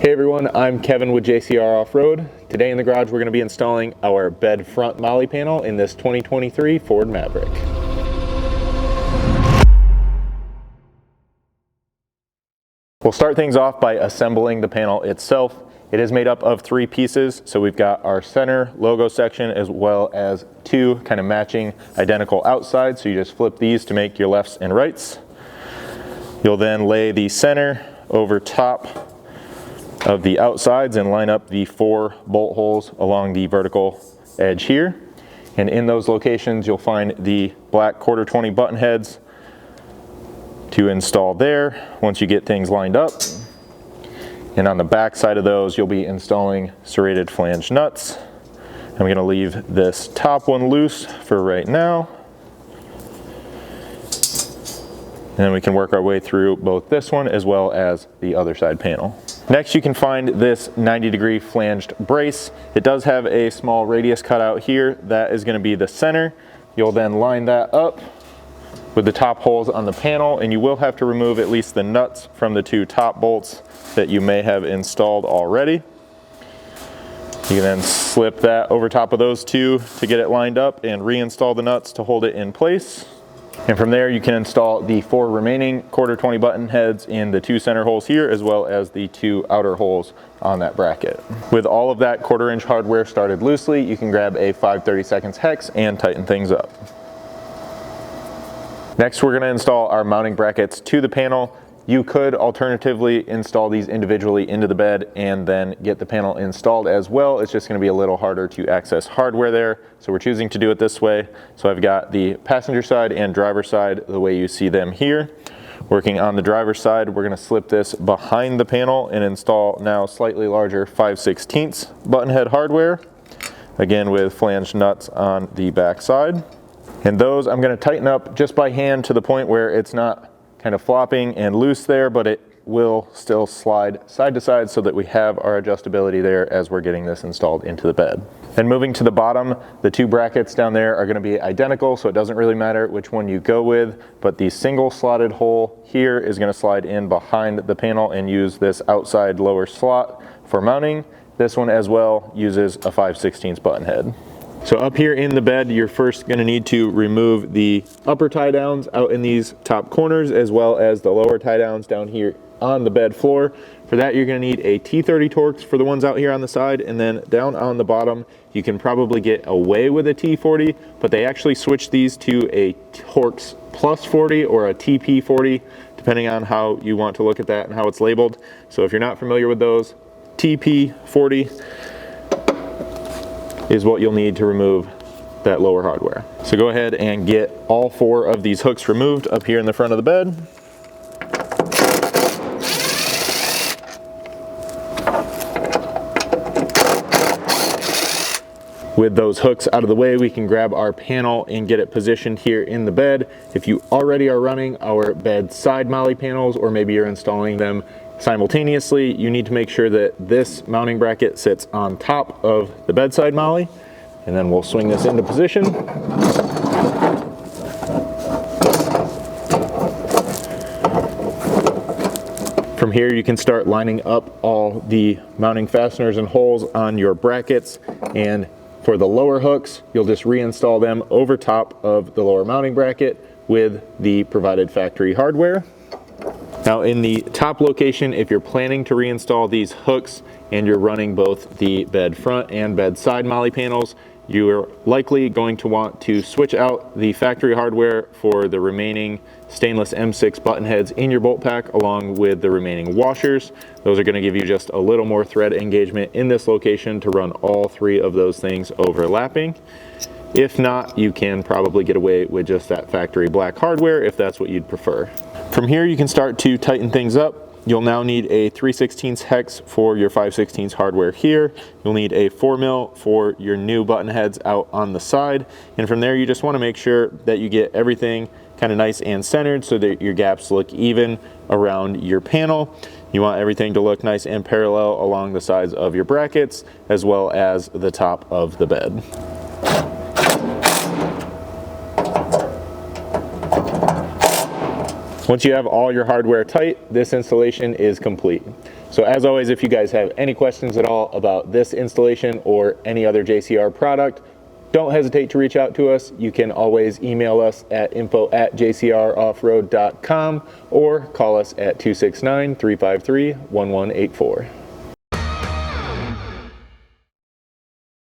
Hey everyone, I'm Kevin with JcrOffroad. Today in the garage we're going to be installing our bed front MOLLE panel in this 2023 Ford Maverick. We'll start things off by assembling the panel itself. It is made up of 3 pieces, so we've got our center logo section as well as 2 kind of matching identical outsides, so you just flip these to make your lefts and rights. You'll then lay the center over top of the outsides and line up the 4 bolt holes along the vertical edge here. And in those locations you'll find the black 1/4-20 button heads to install there once you get things lined up. And on the back side of those you'll be installing serrated flange nuts. I'm going to leave this top one loose for right now. And then we can work our way through both this one as well as the other side panel. Next you can find this 90-degree flanged brace. It does have a small radius cut out here. That is going to be the center. You'll then line that up with the top holes on the panel, and you will have to remove at least the nuts from the 2 top bolts that you may have installed already. You can then slip that over top of those 2 to get it lined up and reinstall the nuts to hold it in place. And from there you can install the 4 remaining 1/4-20 button heads in the 2 center holes here as well as the 2 outer holes on that bracket. With all of that 1/4-inch hardware started loosely, you can grab a 5/32 hex and tighten things up. Next we're going to install our mounting brackets to the panel. You could alternatively install these individually into the bed and then get the panel installed as well. It's just going to be a little harder to access hardware there, so we're choosing to do it this way. So I've got the passenger side and driver side the way you see them here. Working on the driver's side, we're going to slip this behind the panel and install now slightly larger 5/16 button head hardware, again with flange nuts on the back side. And those I'm going to tighten up just by hand to the point where it's not kind of flopping and loose there, but it will still slide side to side so that we have our adjustability there as we're getting this installed into the bed. And moving to the bottom, the 2 brackets down there are going to be identical, so it doesn't really matter which one you go with, but the single slotted hole here is going to slide in behind the panel and use this outside lower slot for mounting. This one as well uses a 5/16 button head. So up here in the bed, you're first going to need to remove the upper tie downs out in these top corners as well as the lower tie downs down here on the bed floor. For that you're going to need a T30 Torx for the ones out here on the side, and then down on the bottom you can probably get away with a T40, but they actually switch these to a Torx Plus 40 or a TP40 depending on how you want to look at that and how it's labeled. So if you're not familiar with those, TP40 is what you'll need to remove that lower hardware. So go ahead and get all 4 of these hooks removed up here in the front of the bed. With those hooks out of the way, we can grab our panel and get it positioned here in the bed. If you already are running our bed side MOLLE panels, or maybe you're installing them simultaneously, you need to make sure that this mounting bracket sits on top of the bedside MOLLE, and then we'll swing this into position. From here you can start lining up all the mounting fasteners and holes on your brackets, and for the lower hooks you'll just reinstall them over top of the lower mounting bracket with the provided factory hardware. Now in the top location, if you're planning to reinstall these hooks and you're running both the bed front and bed side MOLLE panels, you're likely going to want to switch out the factory hardware for the remaining stainless M6 button heads in your bolt pack along with the remaining washers. Those are going to give you just a little more thread engagement in this location to run all 3 of those things overlapping. If not, you can probably get away with just that factory black hardware if that's what you'd prefer. From here you can start to tighten things up. You'll now need a 3/16 hex for your 5/16 hardware here. You'll need a 4mm for your new button heads out on the side. And from there you just want to make sure that you get everything kind of nice and centered so that your gaps look even around your panel. You want everything to look nice and parallel along the sides of your brackets as well as the top of the bed. Once you have all your hardware tight, this installation is complete. So as always, if you guys have any questions at all about this installation or any other JCR product, don't hesitate to reach out to us. You can always email us at info@jcroffroad.com or call us at 269-353-1184.